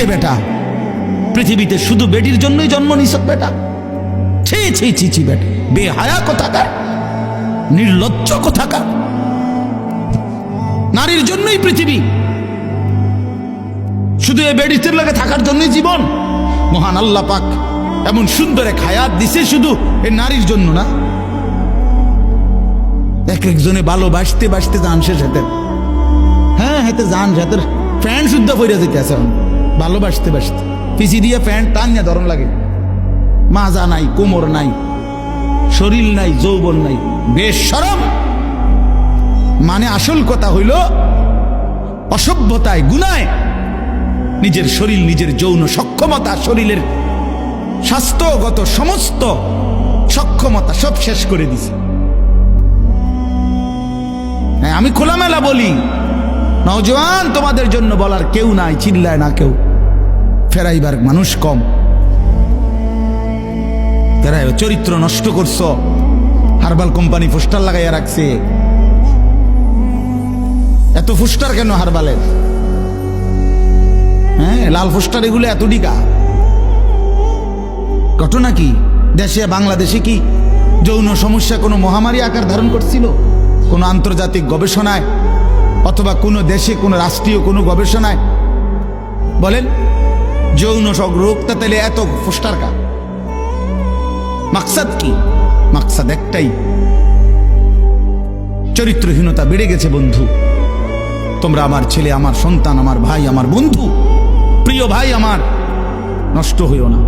রে বেটা, পৃথিবীতে শুধু বেটির জন্যই জন্ম নিছ বেটা। ছি ছি ছি ছি বেটা, বেহায়া কোথাকার, নির্লজ্জ কোথাকার। নারীর জন্যই পৃথিবী, শুধু এই বেডিতের লাগে থাকার জন্যই জীবন। মহান আল্লাহ পাক এমন সুন্দর এক হায়াত দিছে শুধু এই নারীর জন্য না। এক একজনে ভালোবাসতে বাসতে যান শেষ হাতে, হ্যাঁ হাতে যান হাতের প্যান্ট শুদ্ধ পইরা যেতে আছে ভালোবাসতে বাসতে, পিছি দিয়ে প্যান্ট টানিয়া ধরন লাগে। মাজা নাই, কোমর নাই, শরীর নাই, যৌবন নাই, বেশরম। মানে আসল কথা হইল অসভ্যতায়, গুনায় নিজের শরীর, নিজের যৌন সক্ষমতা, শরীরের স্বাস্থ্যগত সমস্ত সক্ষমতা সব শেষ করে দিছে। আমি খোলামেলা বলি, নওজোয়ান তোমাদের জন্য বলার কেউ নাই, চিল্লায় না কেউ, ফেরাইবার মানুষ কম। ফেরাই চরিত্র নষ্ট করছো, হারবাল কোম্পানি পোস্টার লাগাইয়া রাখছে। এত পোস্টার কেন হারবালের? হ্যাঁ, লাল পোস্টার এগুলো এত ডিকা। ঘটনা কি? দেশে বাংলাদেশে কি যৌন সমস্যা কোনো মহামারী আকার ধারণ করছিল? কোনো আন্তর্জাতিক গবেষণায় অথবা কোনো দেশে কোনো রাষ্ট্রীয় কোনো গবেষণায় বলেন যৌন রোগটা তাহলে এত পোস্টার কা? মাকসাদ কি? মাকসাদ একটাই, চরিত্রহীনতা বেড়ে গেছে বন্ধু। তোমরা আমার ছেলে, আমার সন্তান, আমার ভাই, আমার বন্ধু, প্রিয় ভাই আমার, নষ্ট হইও না।